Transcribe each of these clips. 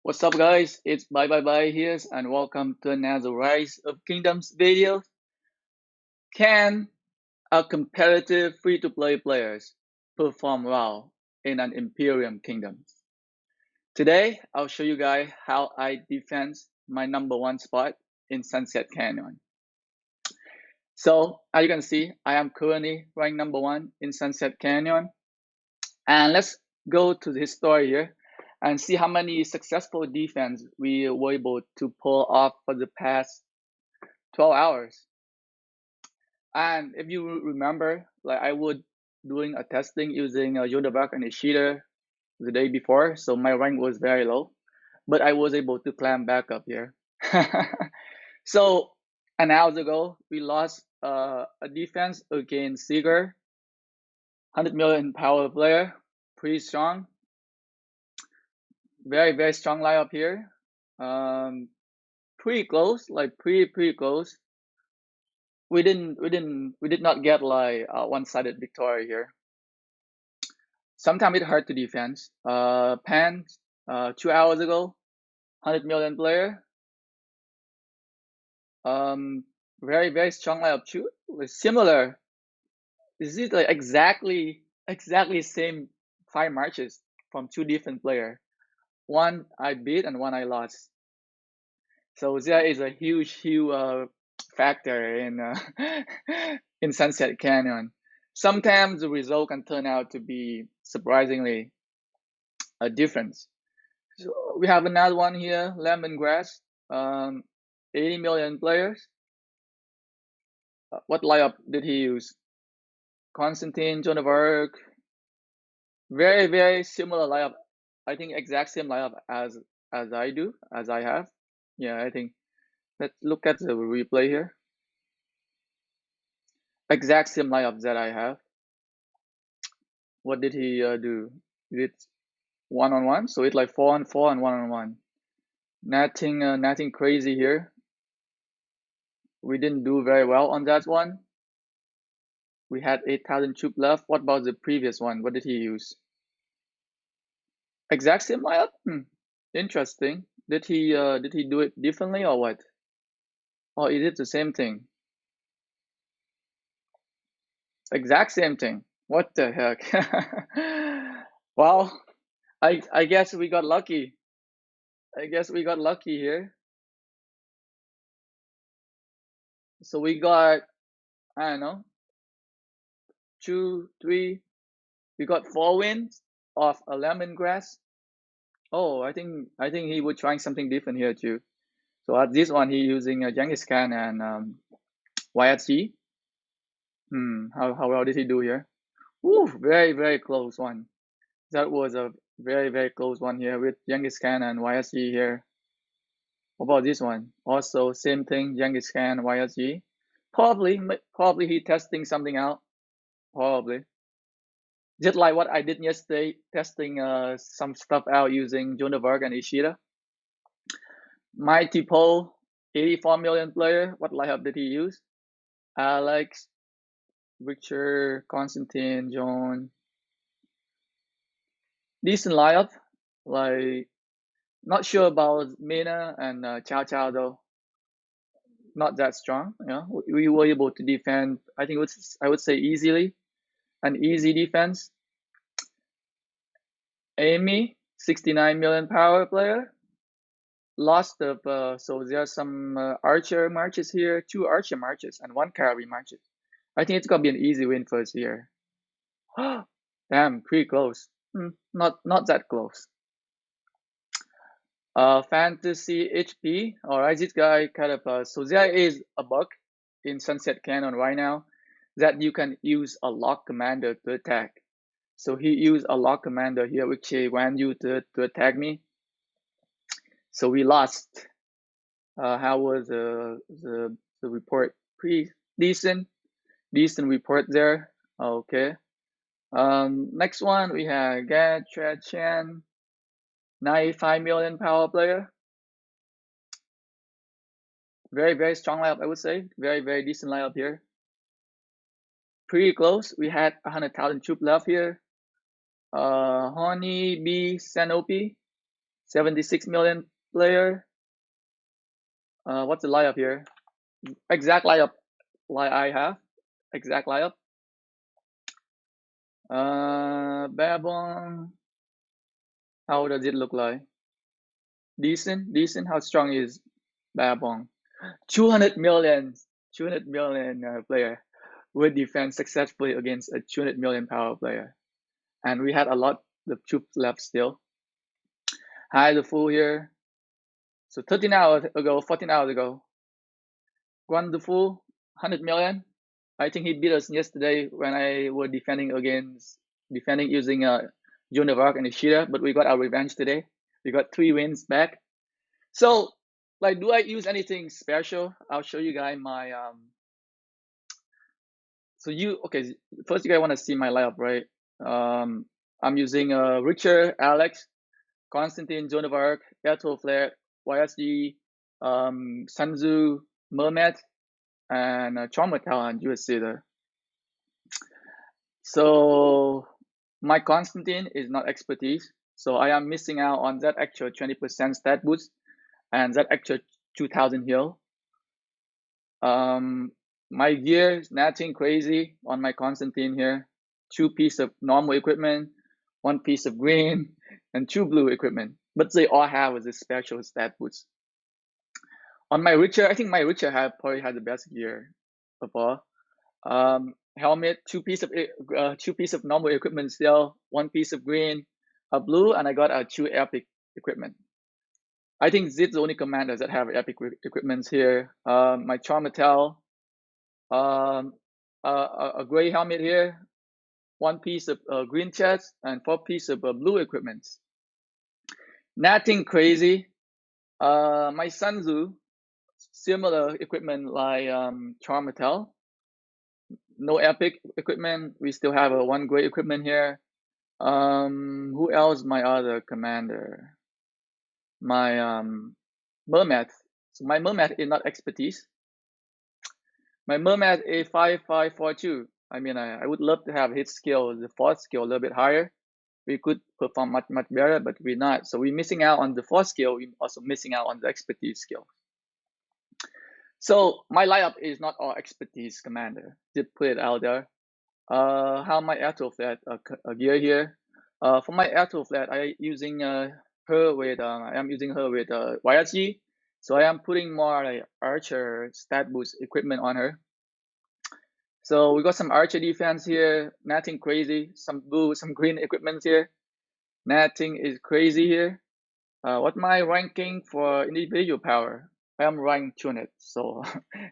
What's up, guys? It's Bye here, and welcome to another Rise of Kingdoms video. Can a competitive free-to-play players perform well in an Imperium Kingdom? Today, I'll show you guys how I defend my number one spot in Sunset Canyon. So, as you can see, I am currently ranked number one in Sunset Canyon. And let's go to the story here and see how many successful defense we were able to pull off for the past 12 hours. And if you remember, like I would doing a testing using Yodaback and Ishida the day before, so my rank was very low, but I was able to climb back up here. So an hour ago, we lost a defense against Seeger, 100 million power player, pretty strong, very strong lineup here. Pretty close, like pretty close. We did not get like a one-sided victory here. Sometimes it's hard to defend. Pan 2 hours ago, 100 million player. Very strong lineup too. Similar. Is it like exactly same 5 matches from 2 different players? One I beat and one I lost. So there is a huge factor in in Sunset Canyon. Sometimes the result can turn out to be surprisingly a difference. So we have another one here, Lemongrass, 80 million players. What lineup did he use? Constantine, Joan of Arc. Very similar lineup. I think exact same lineup as I have. Yeah, I think. Let's look at the replay here. Exact same lineup that I have. What did he do? It's 1-on-1, so it's like 4-on-4 and 1-on-1. Nothing crazy here. We didn't do very well on that one. We had 8,000 troop left. What about the previous one? What did he use? Exact same lineup? Interesting. Did he do it differently or what? Or is it the same thing? Exact same thing. What the heck? Well, I guess we got lucky. I guess we got lucky here. So we got, I don't know, 2, 3. We got 4 wins of a lemongrass. Oh, I think he was trying something different here too. So at this one, he using Genghis Khan and YFC. How well did he do here? Woo, very close one. That was a very close one here with Genghis Khan and YSG here. What about this one? Also same thing, Genghis Khan, YSG. Probably he testing something out. Probably. Just like what I did yesterday, testing some stuff out using Joan of Arc and Ishida. Mighty Pole, 84 million player. What lineup did he use? Alex, Richard, Constantine, John. Decent lineup. Like, not sure about Mina and Chow though. Not that strong. We were able to defend. I think I would say easily, an easy defense. Amy, 69 million power player. Lost of so there are some archer marches here, 2 archer marches and 1 cavalry marches. I think it's gonna be an easy win for us here. Damn, pretty close. Not that close. Fantasy HP. Alright, this guy kind of so there is a bug in Sunset Canyon right now that you can use a lock commander to attack. So he used a lock commander here, which he want you to attack me. So we lost. How was the report? Pretty decent report there. Okay. Next one we have Gatchan, 95 million power player. Very strong lineup, I would say. Very decent lineup here. Pretty close. We had 100,000 troop left here. Honey Bee Sanopi, 76 million player. What's the lineup here? Exact lineup like I have. Exact lineup. Babong. How does it look like? Decent, decent. How strong is Babong? 200 million, 200 million player would defend successfully against a 200 million power player. And we had a lot of troops left still. High the full here. So 13 hours ago, 14 hours ago, Guan the full, 100 million. I think he beat us yesterday when I were defending using Joan of Arc and Ishida, but we got our revenge today. We got 3 wins back. So, like, do I use anything special? I'll show you guys my okay, first you guys want to see my lineup, right? I'm using Richard, Alex, Constantine, Joan of Arc, Airtool Flare, YSG, Sanzu, Mermet, and Trauma Talent USC there. So my Constantine is not expertise, so I am missing out on that extra 20% stat boost and that extra 2000 heal. My gear is nothing crazy on my Constantine here. 2 pieces of normal equipment, 1 piece of green, and 2 blue equipment. But they all have a special stat boost. On my Richer, I think my Richer probably has the best gear of all. Helmet, 2 pieces of normal equipment still, 1 piece of green, a blue, and I got 2 epic equipment. I think this is the only commanders that have epic equipments here. My Charmatel, a gray helmet here, 1 piece of green chest, and 4 pieces of blue equipment. Nothing crazy. My Sanzu, similar equipment like Charmatel. No epic equipment. We still have 1 gray equipment here. Who else? My other commander. My Mermat. So my Mermat is not expertise. My Mermat is 5542. I mean, I would love to have his skill, the 4th skill, a little bit higher. We could perform much better, but we're not. So we're missing out on the 4th skill. We're also missing out on the expertise skill. So my lineup is not all expertise commander. Did put it out there. How my Airtool Flat gear here. For my Airtool Flat, I using her with YSG. So I am putting more like archer stat boost equipment on her. So we got some archer defense here, nothing crazy. Some blue, some green equipment here. Nothing is crazy here. What my ranking for individual power? I am ranked 200, so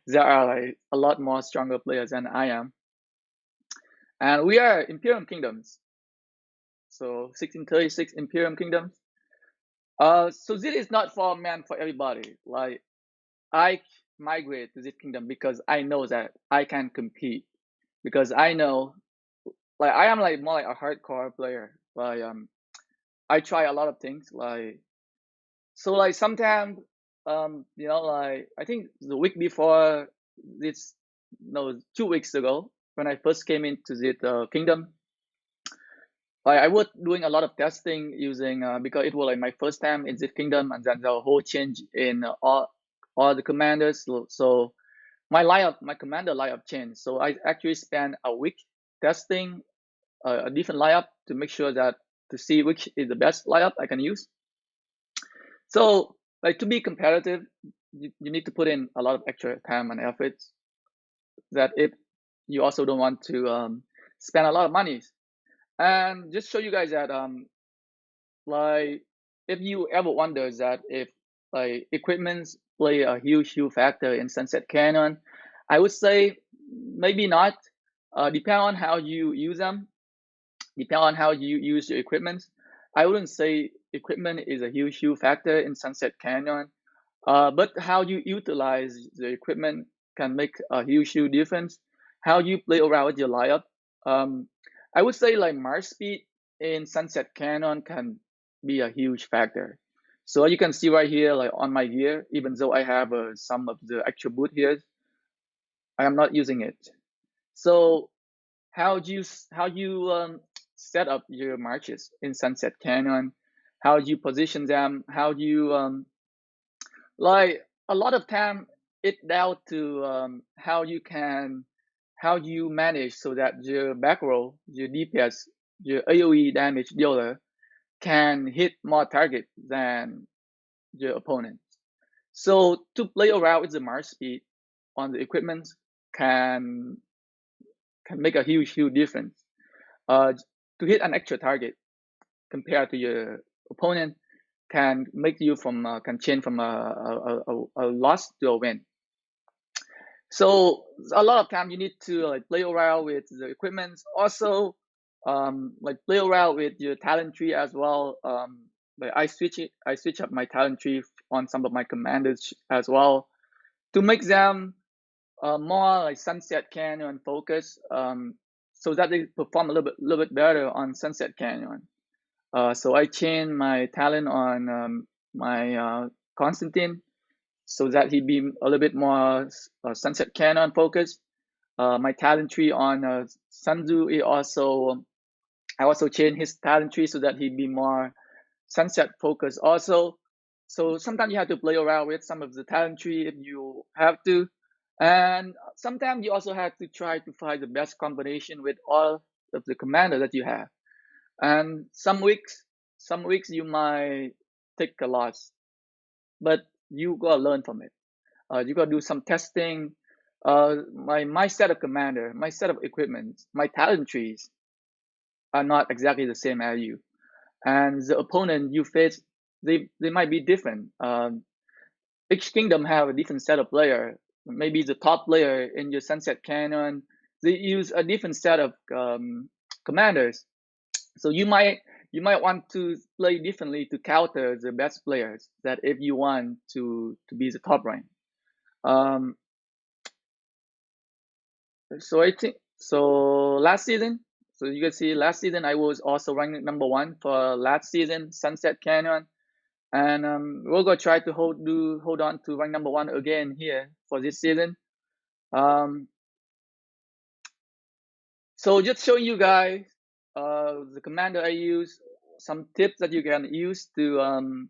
there are like a lot more stronger players than I am. And we are Imperium Kingdoms. So 1636 Imperium Kingdoms. So this is not meant for everybody. Like, I migrate to this kingdom because I know that I can compete. Because I know, like, I am like more like a hardcore player. Like, I try a lot of things. Like, so like sometimes, like I think the week before this, no, 2 weeks ago when I first came into the kingdom, I was doing a lot of testing using because it was like my first time in this kingdom, and then the whole change in all the commanders. So my commander lineup changed. So I actually spent a week testing a different lineup to make sure that to see which is the best lineup I can use. So like to be competitive, you need to put in a lot of extra time and efforts. That if you also don't want to spend a lot of money. And just show you guys that like if you ever wonder that if like equipments play a huge factor in Sunset Canyon, I would say maybe not. Depend on how you use them, depend on how you use your equipment. I wouldn't say equipment is a huge factor in Sunset Canyon, but how you utilize the equipment can make a huge difference. How you play around with your lineup. I would say like march speed in Sunset Canyon can be a huge factor. So you can see right here, like on my gear, even though I have some of the extra boot here, I am not using it. So how do you set up your marches in Sunset Canyon? how you position them, how you like a lot of time it down to how you manage so that your back row, your DPS, your AoE damage dealer can hit more target than your opponent. So to play around with the march speed on the equipment can can make a huge difference. Uh, to hit an extra target compared to your opponent can make you from can change from a loss to a win. So a lot of time you need to like play around with the equipment. Also, like play around with your talent tree as well. Like I switch up my talent tree on some of my commanders as well to make them more like Sunset Canyon focus, so that they perform a little bit better on Sunset Canyon. So I changed my talent on my Constantine so that he be a little bit more Sunset Canyon focused. My talent tree on Sanzu, I also changed his talent tree so that he be more Sunset focused also. So sometimes you have to play around with some of the talent tree if you have to. And sometimes you also have to try to find the best combination with all of the commander that you have. And some weeks you might take a loss, but you gotta learn from it. You gotta do some testing. My set of commander, my set of equipment, my talent trees are not exactly the same as you, and the opponent you face, they might be different. Each kingdom have a different set of player. Maybe the top player in your Sunset Canyon, they use a different set of commanders. So you might want to play differently to counter the best players. That if you want to be the top rank. Um, so I think so last season. So you can see last season I was also ranked number one for last season Sunset Canyon, and we're gonna try to hold on to rank number one again here for this season. Um, so just showing you guys the commander I use, some tips that you can use to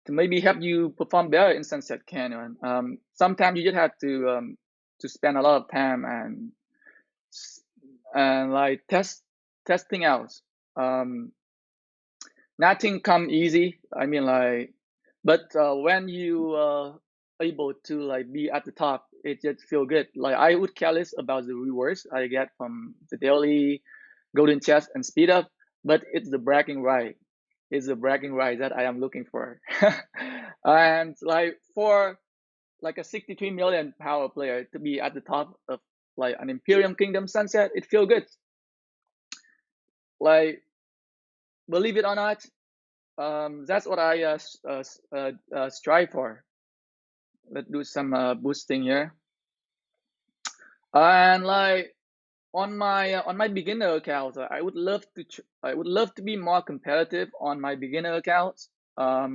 maybe help you perform better in Sunset Canyon. Sometimes you just have to spend a lot of time and like testing out. Um, Nothing come easy. I mean, like, but when you able to like be at the top, it just feel good. Like I would careless about the rewards I get from the daily golden chest and speed up, but it's the bragging right. It's the bragging right that I am looking for. And like for like a 63 million power player to be at the top of like an Imperium Kingdom sunset, it feel good. Like believe it or not, that's what I strive for. Let's do some boosting here. And like on my beginner account, I would love to be more competitive on my beginner accounts. Let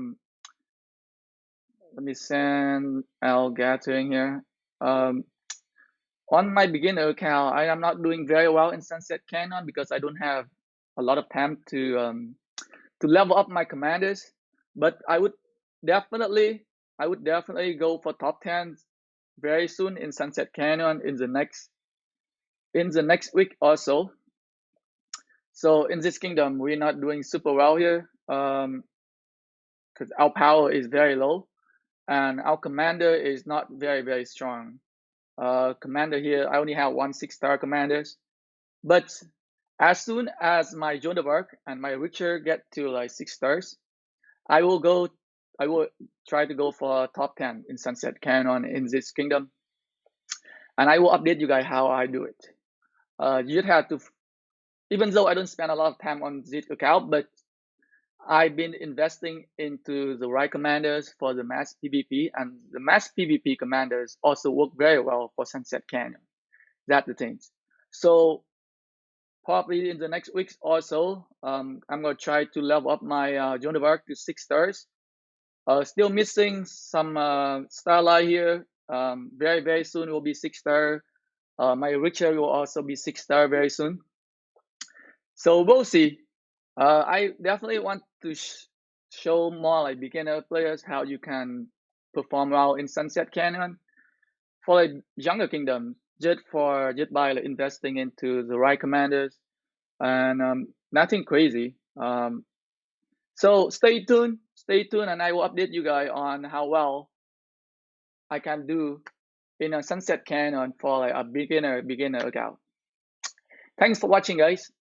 me send Al Gathering here. On my beginner account, I am not doing very well in Sunset Canyon because I don't have a lot of time to level up my commanders. But definitely I would definitely go for top 10 very soon in Sunset Canyon in the next week or so. So in this kingdom, we're not doing super well here because our power is very low and our commander is not very strong. Commander here, I only have 1 6-star commanders, but as soon as my Joan of Arc and my Richer get to like 6 stars, I will go. I will try to go for top 10 in Sunset Canyon in this kingdom, and I will update you guys how I do it. You just have to, even though I don't spend a lot of time on this account, but I've been investing into the right commanders for the mass PvP, and the mass PvP commanders also work very well for Sunset Canyon. That's the things. So probably in the next weeks also, I'm gonna try to level up my Joan of Arc to 6 stars. Still missing some Starlight here. Very soon will be 6 star. My Richer will also be 6 star very soon. So we'll see. I definitely want show more like beginner players how you can perform well in Sunset Canyon. For like younger kingdoms, just by like investing into the right commanders and nothing crazy. So stay tuned, and I will update you guys on how well I can do in a Sunset Canyon for like a beginner account. Thanks for watching, guys.